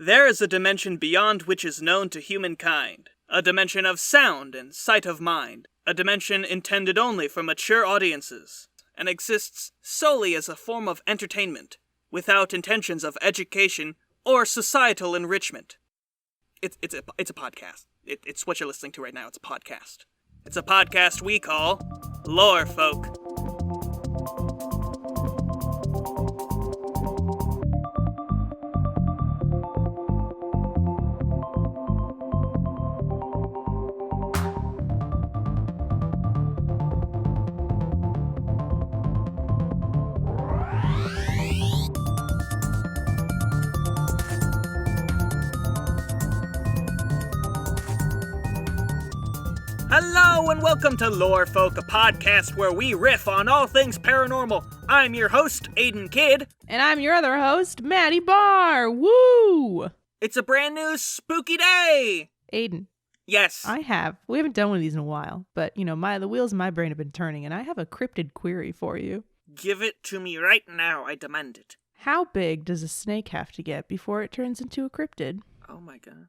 There is a dimension beyond which is known to humankind. A dimension of sound and sight of mind. A dimension intended only for mature audiences, and exists solely as a form of entertainment, without intentions of education or societal enrichment. It's a podcast. It's what you're listening to right now. It's a podcast. It's a podcast we call Lore Folk. Hello and welcome to Lore Folk, a podcast where we riff on all things paranormal. I'm your host, Aidan Kidd. And I'm your other host, Maddie Barr. Woo! It's a brand new spooky day. Aidan. Yes. We haven't done one of these in a while, but the wheels in my brain have been turning, and I have a cryptid query for you. Give it to me right now. I demand it. How big does a snake have to get before it turns into a cryptid? Oh my god.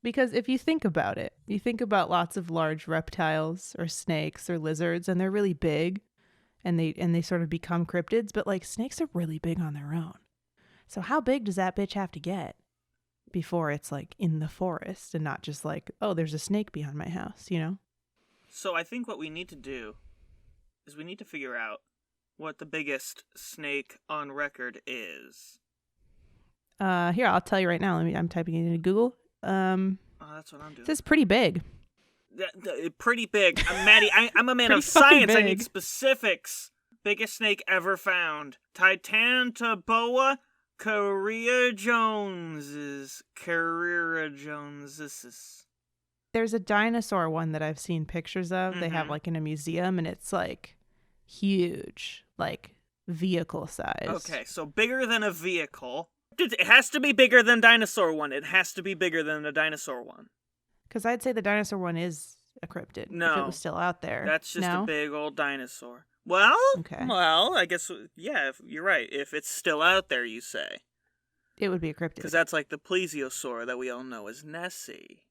Because if you think about it, you think about lots of large reptiles or snakes or lizards, and they're really big, and they sort of become cryptids, but like snakes are really big on their own. So how big does that bitch have to get before it's like in the forest and not just like, oh, there's a snake behind my house, you know? So I think what we need to do is we need to figure out what the biggest snake on record is. Here, I'll tell you right now. I'm typing it into Google. That's what I'm doing. This is pretty big. Pretty big. Maddie, I'm a man of science. I need specifics. Biggest snake ever found. Titanoboa carrera-jonesis. There's a dinosaur one that I've seen pictures of. Mm-hmm. They have like in a museum, and it's like huge, like vehicle size. Okay, so bigger than a vehicle. It has to be bigger than dinosaur one. It has to be bigger than the dinosaur one. Because I'd say the dinosaur one is a cryptid. No. If it was still out there. That's just a big old dinosaur. Well, okay. Well, I guess, yeah, you're right. If it's still out there, you say. It would be a cryptid. Because that's like the plesiosaur that we all know as Nessie.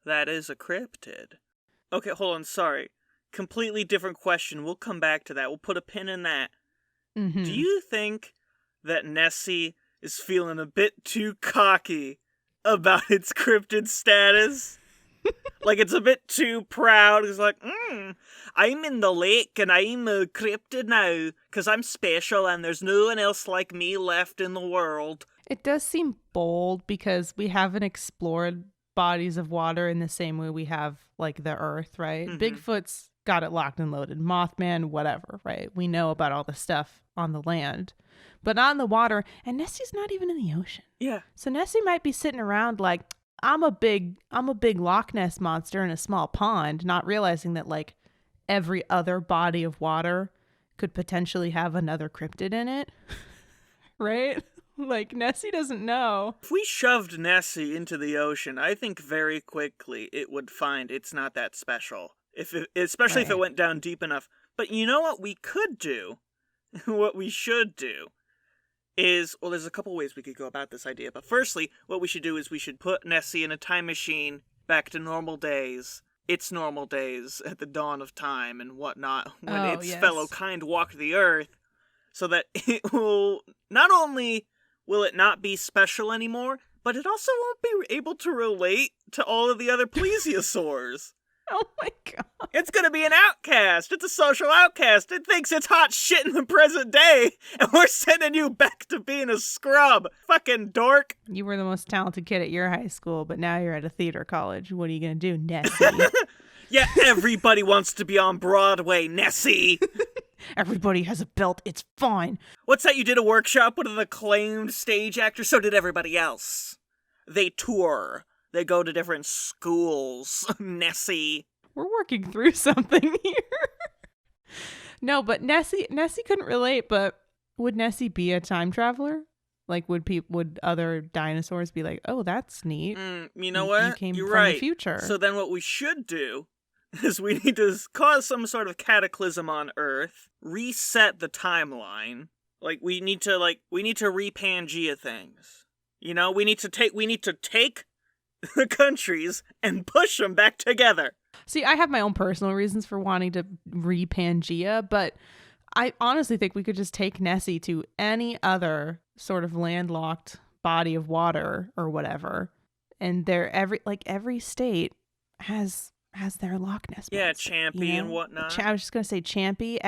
That is a cryptid. Okay, hold on, sorry. Completely different question. We'll come back to that. We'll put a pin in that. Mm-hmm. Do you think that Nessie is feeling a bit too cocky about its cryptid status? Like it's a bit too proud. It's like, I'm in the lake and I'm a cryptid now because I'm special and there's no one else like me left in the world. It does seem bold because we haven't explored bodies of water in the same way we have like the earth, right? Mm-hmm. Bigfoot's got it locked and loaded. Mothman, whatever, right? We know about all the stuff on the land. But not in the water, and Nessie's not even in the ocean. Yeah. So Nessie might be sitting around like, I'm a big Loch Ness Monster in a small pond, not realizing that like every other body of water could potentially have another cryptid in it. Right? Like Nessie doesn't know. If we shoved Nessie into the ocean, I think very quickly it would find it's not that special. Especially if it went down deep enough. But you know what we could do? What we should do is, well, there's a couple ways we could go about this idea. But firstly, what we should do is we should put Nessie in a time machine back to normal days. Its normal days at the dawn of time and whatnot, when its fellow kind walked the earth, so that it will, not only will it not be special anymore, but it also won't be able to relate to all of the other plesiosaurs. Oh my god. It's gonna be an outcast. It's a social outcast. It thinks it's hot shit in the present day, and we're sending you back to being a scrub. Fucking dork. You were the most talented kid at your high school, but now you're at a theater college. What are you gonna do, Nessie? Yeah, everybody wants to be on Broadway, Nessie. Everybody has a belt. It's fine. What's that? You did a workshop with an acclaimed stage actor? So did everybody else. They tour. They go to different schools, Nessie. We're working through something here. No, but Nessie couldn't relate, but would Nessie be a time traveler? Like, would other dinosaurs be like, oh, that's neat. You know what? You came You're from right. the future. So then what we should do is we need to cause some sort of cataclysm on Earth, reset the timeline. Like, we need to re-Pangea things. You know, we need to take the countries and push them back together. See, I have my own personal reasons for wanting to re-Pangea, but I honestly think we could just take Nessie to any other sort of landlocked body of water or whatever, and every state has their Loch Ness Monster. Yeah, Champy and whatnot. I was just gonna say Champy.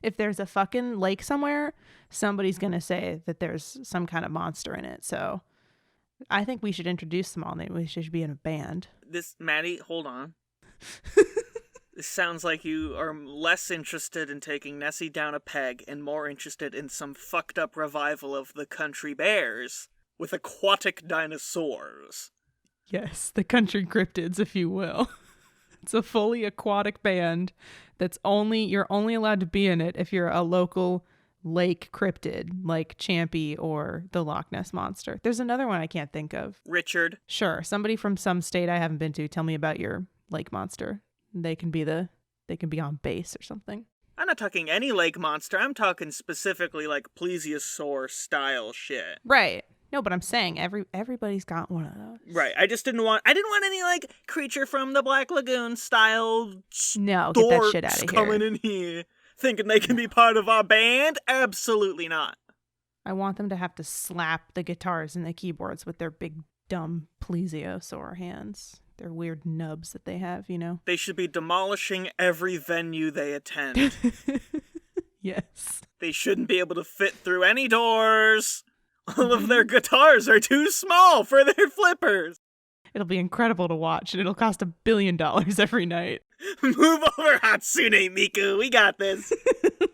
If there's a fucking lake somewhere, somebody's gonna say that there's some kind of monster in it. So I think we should introduce them all. Maybe we should be in a band. Maddie, hold on. This sounds like you are less interested in taking Nessie down a peg and more interested in some fucked up revival of the country bears with aquatic dinosaurs. Yes, the country cryptids, if you will. It's a fully aquatic band that's you're only allowed to be in it if you're a local lake cryptid, like Champy or the Loch Ness Monster. There's another one I can't think of. Richard. Sure, somebody from some state I haven't been to, tell me about your lake monster. They can be on base or something. I'm not talking any lake monster. I'm talking specifically like plesiosaur style shit. Right. No, but I'm saying everybody's got one of those. Right. I didn't want any like creature from the Black Lagoon style. No, get that shit out of here. Coming in here thinking they can be part of our band. Absolutely not. I want them to have to slap the guitars and the keyboards with their big dumb plesiosaur hands. Their weird nubs that they have, you know. They should be demolishing every venue they attend. Yes. They shouldn't be able to fit through any doors. All of their guitars are too small for their flippers. It'll be incredible to watch, and it'll cost $1 billion every night. Move over, Hatsune Miku. We got this.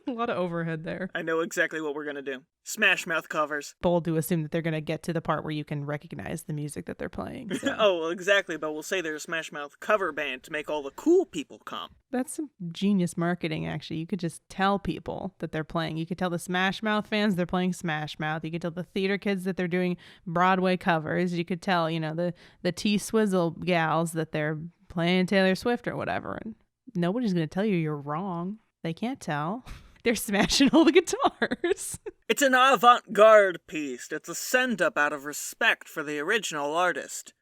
A lot of overhead there. I know exactly what we're going to do. Smash Mouth covers. Bold to assume that they're going to get to the part where you can recognize the music that they're playing. So. Oh, well, exactly. But we'll say they're a Smash Mouth cover band to make all the cool people come. That's some genius marketing, actually. You could just tell people that they're playing. You could tell the Smash Mouth fans they're playing Smash Mouth. You could tell the theater kids that they're doing Broadway covers. You could tell, the T-Swizzle gals that they're playing Taylor Swift or whatever. And nobody's going to tell you you're wrong. They can't tell. They're smashing all the guitars. It's an avant-garde piece. It's a send-up out of respect for the original artist.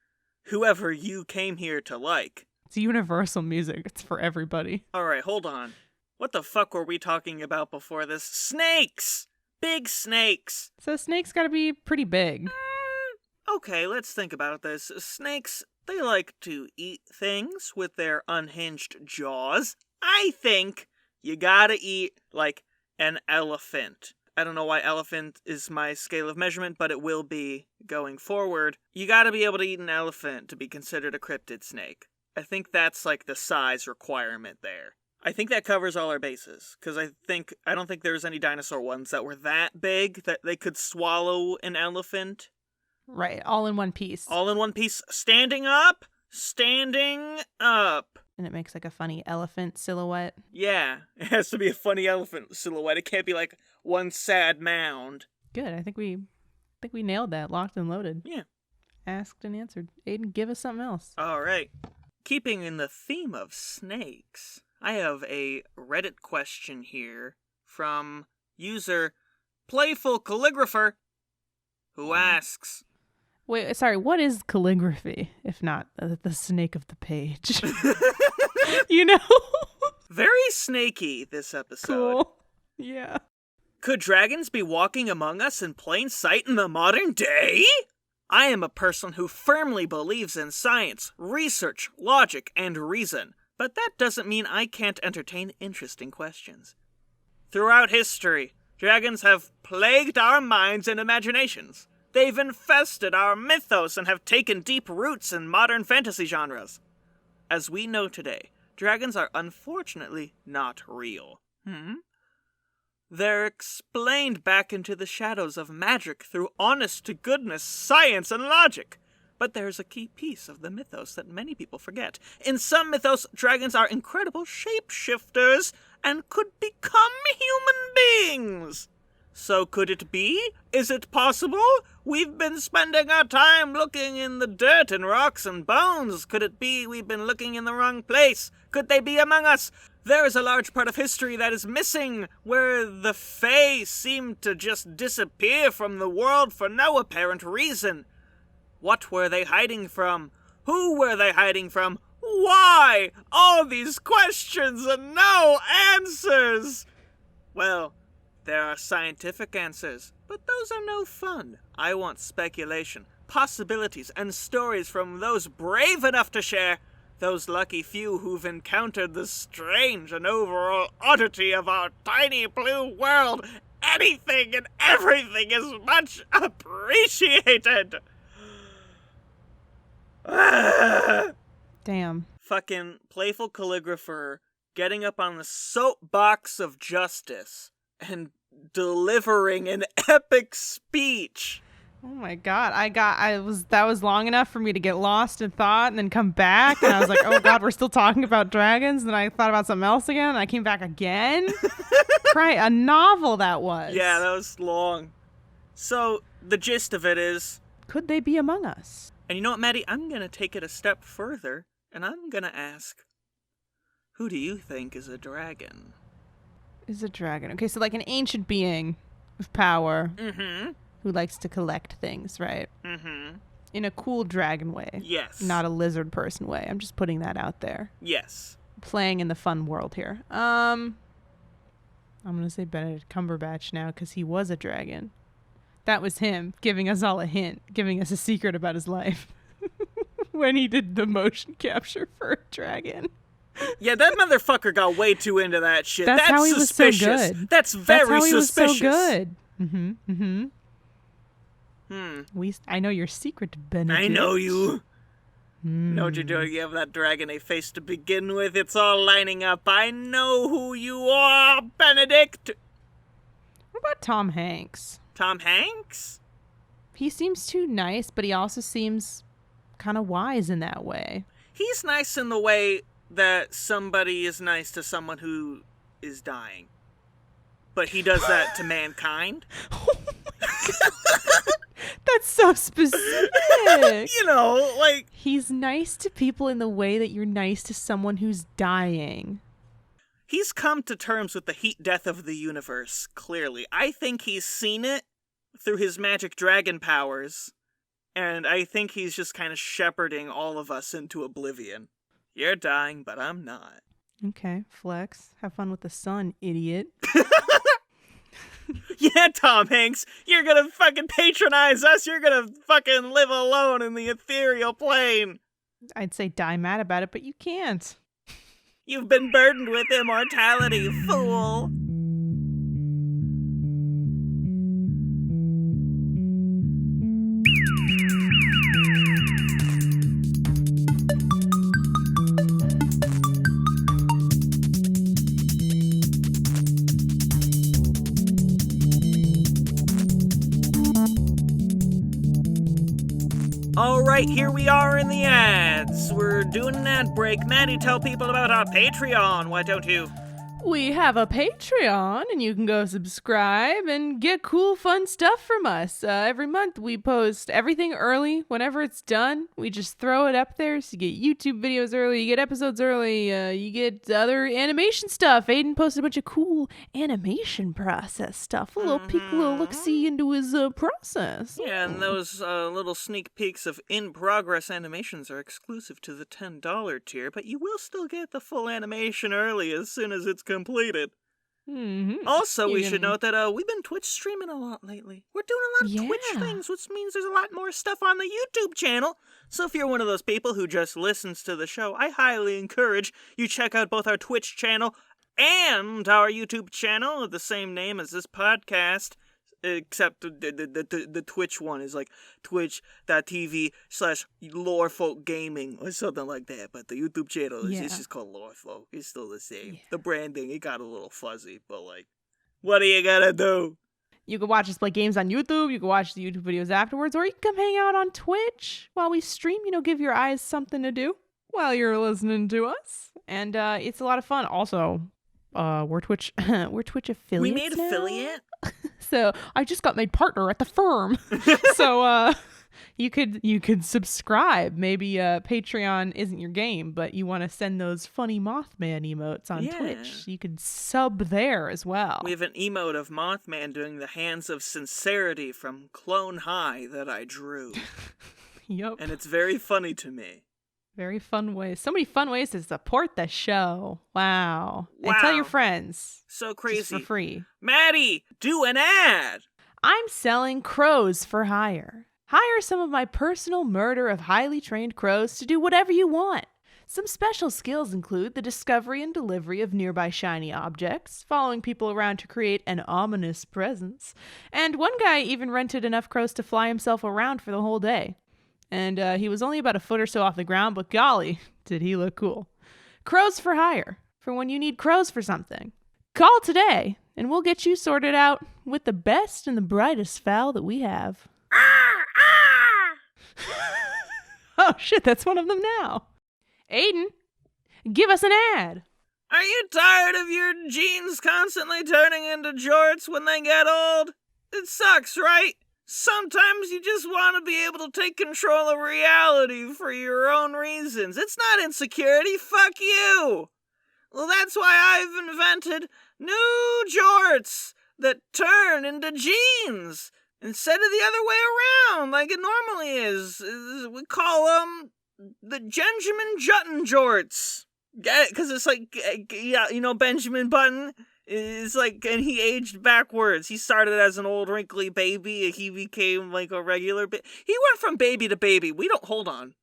Whoever you came here to like. It's universal music. It's for everybody. Alright, hold on. What the fuck were we talking about before this? Snakes! Big snakes! So snakes gotta be pretty big. Okay, let's think about this. Snakes, they like to eat things with their unhinged jaws. I think you gotta eat, like, an elephant. I don't know why elephant is my scale of measurement, but it will be going forward. You gotta be able to eat an elephant to be considered a cryptid snake. I think that's, like, the size requirement there. I think that covers all our bases, because I don't think there's any dinosaur ones that were that big that they could swallow an elephant. Right, all in one piece. All in one piece. Standing up! Standing up! And it makes like a funny elephant silhouette. Yeah, it has to be a funny elephant silhouette. It can't be like one sad mound. Good. I think we nailed that. Locked and loaded. Yeah. Asked and answered. Aiden, give us something else. All right. Keeping in the theme of snakes, I have a Reddit question here from user Playful Calligrapher, who asks... Wait, sorry, what is calligraphy, if not the snake of the page? Very snaky, this episode. Cool. Yeah. Could dragons be walking among us in plain sight in the modern day? I am a person who firmly believes in science, research, logic, and reason, but that doesn't mean I can't entertain interesting questions. Throughout history, dragons have plagued our minds and imaginations. They've infested our mythos and have taken deep roots in modern fantasy genres. As we know today, dragons are unfortunately not real. They're explained back into the shadows of magic through honest-to-goodness science and logic. But there's a key piece of the mythos that many people forget. In some mythos, dragons are incredible shapeshifters and could become human beings. So could it be? Is it possible? We've been spending our time looking in the dirt and rocks and bones. Could it be we've been looking in the wrong place? Could they be among us? There is a large part of history that is missing, where the Fae seemed to just disappear from the world for no apparent reason. What were they hiding from? Who were they hiding from? Why? All these questions and no answers! Well, there are scientific answers, but those are no fun. I want speculation, possibilities, and stories from those brave enough to share. Those lucky few who've encountered the strange and overall oddity of our tiny blue world. Anything and everything is much appreciated. Damn. Fucking playful calligrapher getting up on the soapbox of justice and delivering an epic speech. Oh my god, that was long enough for me to get lost in thought and then come back, and I was like, oh god, we're still talking about dragons, and I thought about something else again, and I came back again. Right, a novel that was. Yeah, that was long. So, the gist of it is... could they be among us? And you know what, Maddie? I'm gonna take it a step further, and I'm gonna ask, who do you think is a dragon? Is a dragon. Okay, so like an ancient being of power. Mm-hmm. Who likes to collect things, right? Mm-hmm. In a cool dragon way. Yes. Not a lizard person way. I'm just putting that out there. Yes. Playing in the fun world here. I'm going to say Benedict Cumberbatch now because he was a dragon. That was him giving us all a hint, giving us a secret about his life. When he did the motion capture for a dragon. Yeah, that motherfucker got way too into that shit. That's how he suspicious. Was so good. That's very suspicious. Was so good. Mm-hmm. Mm-hmm. I know your secret, Benedict. I know you. Know what you're doing. You have that dragon a face to begin with. It's all lining up. I know who you are, Benedict. What about Tom Hanks? Tom Hanks? He seems too nice, but he also seems kind of wise in that way. He's nice in the way that somebody is nice to someone who is dying. But he does that to mankind. Oh my God. That's so specific. You know, like... he's nice to people in the way that you're nice to someone who's dying. He's come to terms with the heat death of the universe, clearly. I think he's seen it through his magic dragon powers, and I think he's just kind of shepherding all of us into oblivion. You're dying, but I'm not. Okay, flex. Have fun with the sun, idiot. Yeah, Tom Hanks, you're gonna fucking patronize us. You're gonna fucking live alone in the ethereal plane. I'd say die mad about it, but you can't. You've been burdened with immortality, you fool. Alright, here we are in the ads. We're doing an ad break. Maddie, tell people about our Patreon, why don't you? We have a Patreon, and you can go subscribe and get cool, fun stuff from us. Every month we post everything early. Whenever it's done, we just throw it up there. So you get YouTube videos early, you get episodes early, you get other animation stuff. Aidan posted a bunch of cool animation process stuff. A little peek, a little look-see into his process. Yeah, and those little sneak peeks of in-progress animations are exclusive to the $10 tier, but you will still get the full animation early as soon as it's completed. Mm-hmm. Also, we should note that we've been Twitch streaming a lot lately. We're doing a lot of Twitch things, which means there's a lot more stuff on the YouTube channel. So if you're one of those people who just listens to the show, I highly encourage you check out both our Twitch channel and our YouTube channel of the same name as this podcast. Except the Twitch one is like twitch.tv/lorefolkgaming or something like that. But the YouTube channel is it's just called Lorefolk. It's still the same. Yeah. The branding, it got a little fuzzy, but like, what are you gonna do? You can watch us play games on YouTube. You can watch the YouTube videos afterwards, or you can come hang out on Twitch while we stream. You know, give your eyes something to do while you're listening to us. And it's a lot of fun. Also, we're Twitch affiliates. We made now. affiliate? So I just got made partner at the firm. So you could subscribe. Maybe Patreon isn't your game, but you want to send those funny Mothman emotes on Twitch. You could sub there as well. We have an emote of Mothman doing the hands of sincerity from Clone High that I drew. Yep. And it's very funny to me. Very fun ways. So many fun ways to support the show. Wow. And tell your friends. So crazy. Just for free. Maddie, do an ad. I'm selling crows for hire. Hire some of my personal murder of highly trained crows to do whatever you want. Some special skills include the discovery and delivery of nearby shiny objects, following people around to create an ominous presence, and one guy even rented enough crows to fly himself around for the whole day. And he was only about a foot or so off the ground, but golly, did he look cool. Crows for hire, for when you need crows for something. Call today, and we'll get you sorted out with the best and the brightest fowl that we have. Oh shit, that's one of them now. Aidan, give us an ad. Are you tired of your jeans constantly turning into jorts when they get old? It sucks, right? Sometimes you just want to be able to take control of reality for your own reasons. It's not insecurity, fuck you! Well, that's why I've invented new jorts that turn into jeans instead of the other way around like it normally is. We call them the Genjamin Jutton jorts. Get it? Because it's like, yeah, you know, Benjamin Button? It's like, and he aged backwards. He started as an old wrinkly baby, and he became like a regular he went from baby to baby. We don't, hold on.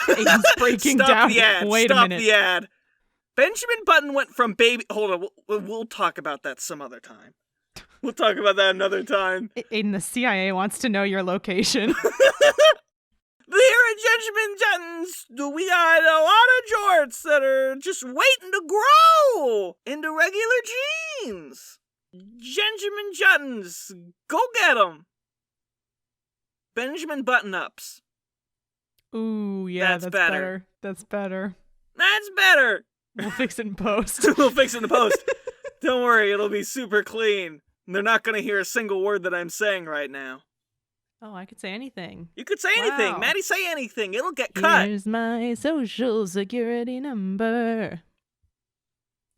Aidan's breaking Stop down. The ad. Wait Stop a minute. the ad. Benjamin Button went from baby, hold on, we'll talk about that some other time. We'll talk about that another time. Aidan, the CIA wants to know your location. Here at Genjamin Juttons, we got a lot of jorts that are just waiting to grow into regular jeans. Genjamin Juttons, go get them. Benjamin Button-Ups. Ooh, yeah, That's better. That's better. That's better. We'll fix it in post. We'll fix it in post. Don't worry, it'll be super clean. They're not going to hear a single word that I'm saying right now. Oh, I could say anything. You could say anything. Wow. Maddie, say anything. It'll get cut. Here's my social security number.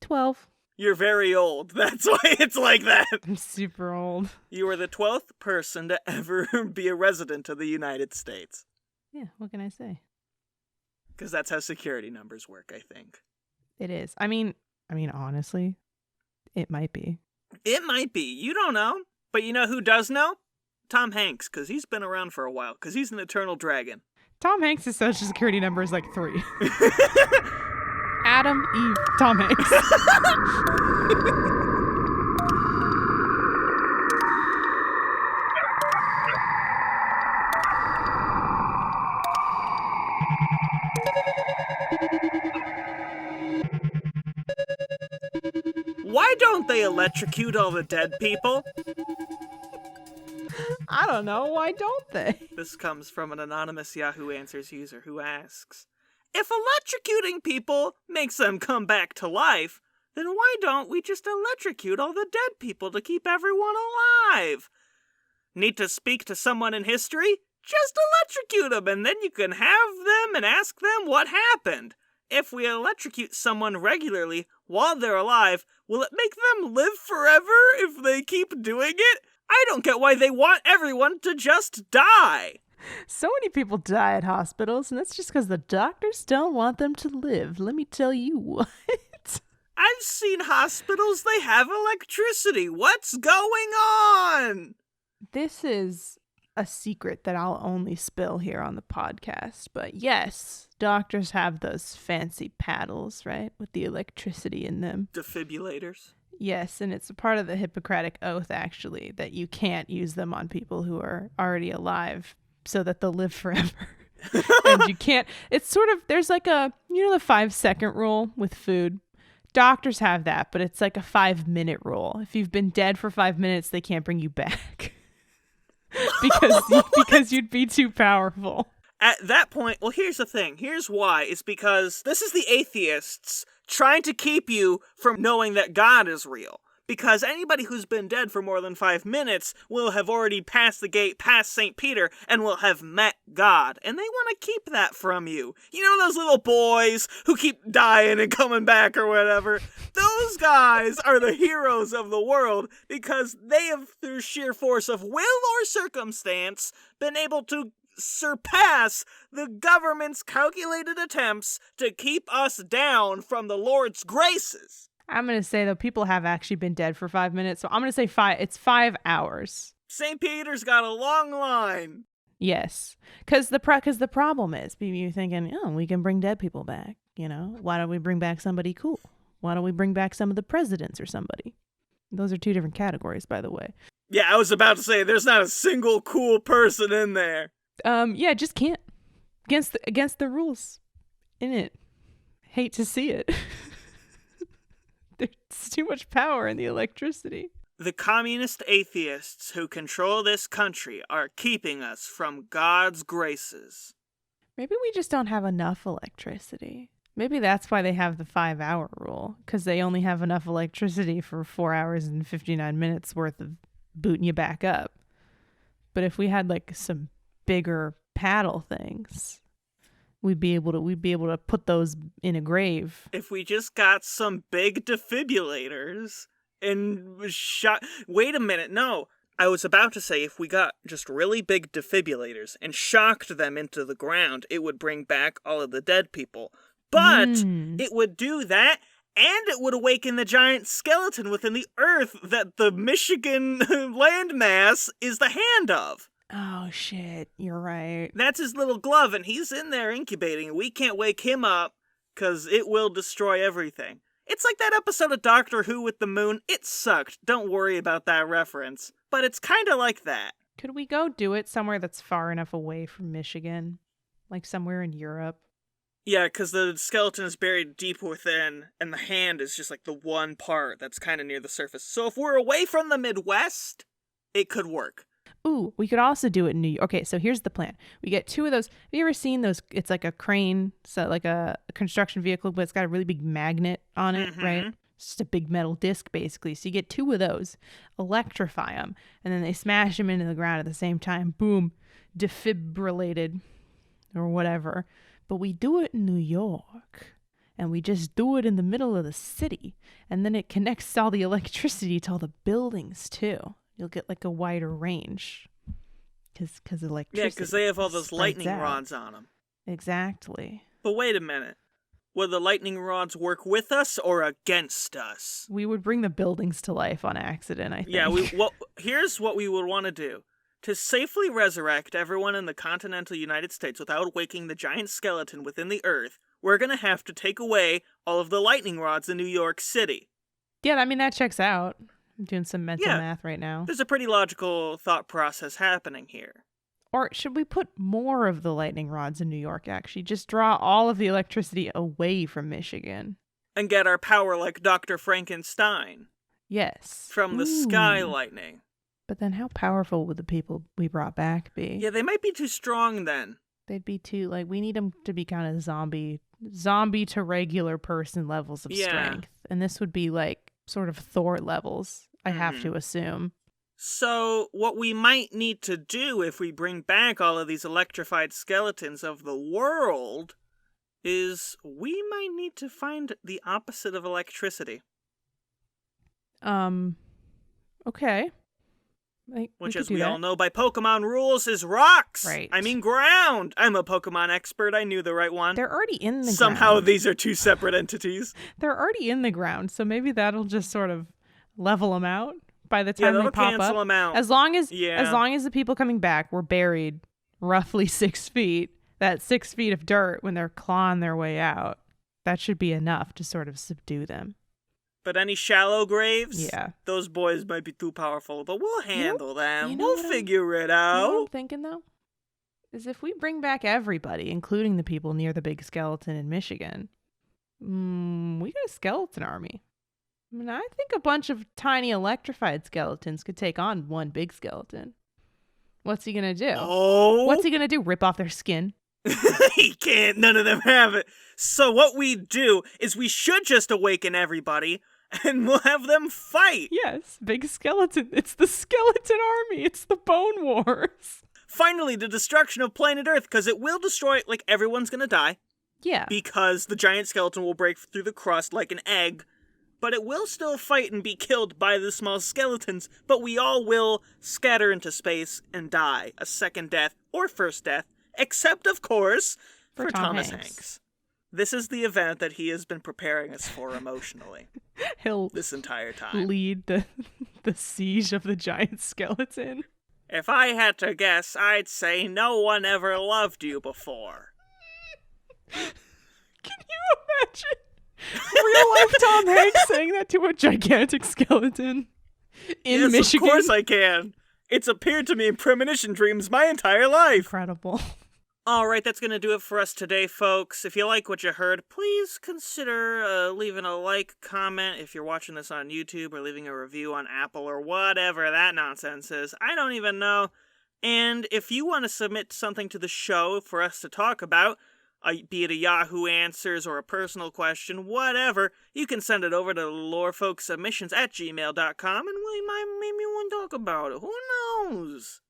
12. You're very old. That's why it's like that. I'm super old. You are the 12th person to ever be a resident of the United States. Yeah, what can I say? Because that's how security numbers work, I think. It is. I mean, honestly, it might be. It might be. You don't know. But you know who does know? Tom Hanks, because he's been around for a while, because he's an eternal dragon. Tom Hanks' social security number is like 3. Adam, Eve, Tom Hanks. Why don't they electrocute all the dead people? I don't know. Why don't they? This comes from an anonymous Yahoo Answers user who asks, if electrocuting people makes them come back to life, then why don't we just electrocute all the dead people to keep everyone alive? Need to speak to someone in history? Just electrocute them, and then you can have them and ask them what happened. If we electrocute someone regularly while they're alive, will it make them live forever if they keep doing it? I don't get why they want everyone to just die. So many people die at hospitals, and that's just because the doctors don't want them to live. Let me tell you what. I've seen hospitals, they have electricity. What's going on? This is a secret that I'll only spill here on the podcast. But yes, doctors have those fancy paddles, right? With the electricity in them. Defibrillators. Yes, and it's a part of the Hippocratic Oath, actually, that you can't use them on people who are already alive so that they'll live forever. And you can't, it's sort of, there's like a, you know, the 5-second rule with food. Doctors have that, but it's like a 5-minute rule. If you've been dead for 5 minutes, they can't bring you back. because you'd be too powerful. At that point, well, here's the thing. Here's why. It's because this is the atheists trying to keep you from knowing that God is real. Because anybody who's been dead for more than 5 minutes will have already passed the gate past St. Peter and will have met God. And they want to keep that from you. You know those little boys who keep dying and coming back or whatever? Those guys are the heroes of the world because they have, through sheer force of will or circumstance, been able to surpass the government's calculated attempts to keep us down from the Lord's graces. I'm going to say, though, people have actually been dead for 5 minutes. So I'm going to say it's 5 hours. St. Peter's got a long line. Yes. Because the problem is, you're thinking, oh, we can bring dead people back. You know, why don't we bring back somebody cool? Why don't we bring back some of the presidents or somebody? Those are 2 different categories, by the way. Yeah, I was about to say, there's not a single cool person in there. Yeah, just can't. Against the rules. In it. Hate to see it. There's too much power in the electricity. The communist atheists who control this country are keeping us from God's graces. Maybe we just don't have enough electricity. Maybe that's why they have the 5-hour rule, because they only have enough electricity for 4 hours and 59 minutes worth of booting you back up. But if we had like some bigger paddle things, we'd be able to put those in a grave. If we just got some big defibrillators and shot... Wait a minute, no. I was about to say if we got just really big defibrillators and shocked them into the ground, it would bring back all of the dead people. But it would do that, and it would awaken the giant skeleton within the earth that the Michigan landmass is the hand of. Oh, shit. You're right. That's his little glove, and he's in there incubating. We can't wake him up, because it will destroy everything. It's like that episode of Doctor Who with the moon. It sucked. Don't worry about that reference. But it's kind of like that. Could we go do it somewhere that's far enough away from Michigan? Like somewhere in Europe? Yeah, because the skeleton is buried deep within, and the hand is just like the one part that's kind of near the surface. So if we're away from the Midwest, it could work. Ooh, we could also do it in New York. Okay, so here's the plan. We get 2 of those. Have you ever seen those? It's like a crane, so like a construction vehicle, but it's got a really big magnet on it, right? It's just a big metal disc, basically. So you get 2 of those, electrify them, and then they smash them into the ground at the same time. Boom, defibrillated or whatever. But we do it in New York, and we just do it in the middle of the city, and then it connects all the electricity to all the buildings, too. You'll get like a wider range because electricity. Yeah, because they have all those lightning rods on them. Exactly. But wait a minute. Would the lightning rods work with us or against us? We would bring the buildings to life on accident, I think. Yeah, here's what we would want to do. To safely resurrect everyone in the continental United States without waking the giant skeleton within the earth, we're going to have to take away all of the lightning rods in New York City. Yeah, I mean, that checks out. I'm doing some mental math right now. There's a pretty logical thought process happening here. Or should we put more of the lightning rods in New York, actually? Just draw all of the electricity away from Michigan. And get our power like Dr. Frankenstein. Yes. From the sky lightning. But then how powerful would the people we brought back be? Yeah, they might be too strong then. They'd be too, like, we need them to be kind of zombie to regular person levels of strength. And this would be like sort of Thor levels. I have to assume. So, what we might need to do if we bring back all of these electrified skeletons of the world is we might need to find the opposite of electricity. Okay. Which, as we all know by Pokemon rules, is rocks. Right. I mean ground. I'm a Pokemon expert. I knew the right one. They're already in the ground. Somehow these are 2 separate entities. They're already in the ground, so maybe that'll just sort of level them out by the time they pop cancel up. Them out. As long as the people coming back were buried roughly 6 feet, that 6 feet of dirt when they're clawing their way out, that should be enough to sort of subdue them. But any shallow graves? Yeah. Those boys might be too powerful, but we'll handle them. We'll figure it out. You know what I'm thinking, though? Is if we bring back everybody, including the people near the big skeleton in Michigan, we got a skeleton army. I mean, I think a bunch of tiny electrified skeletons could take on one big skeleton. What's he going to do? Oh! What's he going to do? Rip off their skin? He can't. None of them have it. So what we do is we should just awaken everybody, and we'll have them fight. Yes, big skeleton. It's the skeleton army. It's the Bone Wars. Finally, the destruction of planet Earth, because it will destroy, like, everyone's gonna die. Yeah. Because the giant skeleton will break through the crust like an egg, but it will still fight and be killed by the small skeletons, but we all will scatter into space and die a second death or first death, except, of course, for Thomas Hanks. This is the event that he has been preparing us for emotionally. He'll this entire time. Lead the siege of the giant skeleton. If I had to guess, I'd say no one ever loved you before. Can you imagine real life Tom Hanks saying that to a gigantic skeleton in Michigan? Of course I can. It's appeared to me in premonition dreams my entire life. Incredible. All right, that's going to do it for us today, folks. If you like what you heard, please consider leaving a like, comment if you're watching this on YouTube, or leaving a review on Apple or whatever that nonsense is. I don't even know. And if you want to submit something to the show for us to talk about, be it a Yahoo Answers or a personal question, whatever, you can send it over to lorefolksubmissions@gmail.com, and maybe we'll talk about it. Who knows?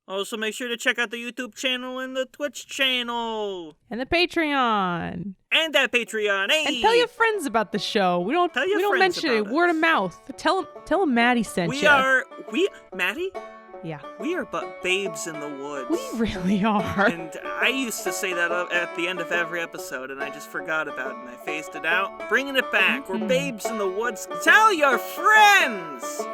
Also, make sure to check out the YouTube channel and the Twitch channel. And the Patreon. And that Patreon, hey! And tell your friends about the show. We don't mention it. Word of mouth. Tell them Maddie sent you. Maddie? Yeah. We are but babes in the woods. We really are. And I used to say that at the end of every episode, and I just forgot about it, and I phased it out. Bringing it back. We're babes in the woods. Tell your friends!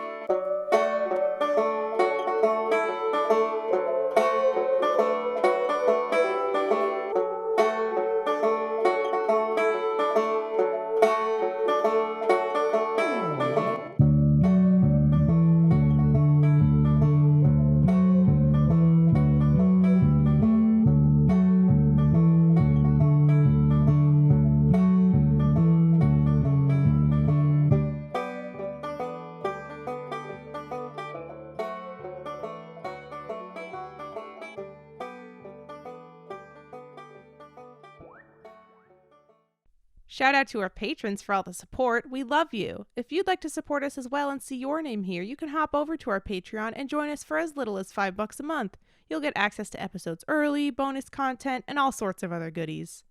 Shout out to our patrons for all the support. We love you. If you'd like to support us as well and see your name here, you can hop over to our Patreon and join us for as little as $5 a month. You'll get access to episodes early, bonus content, and all sorts of other goodies.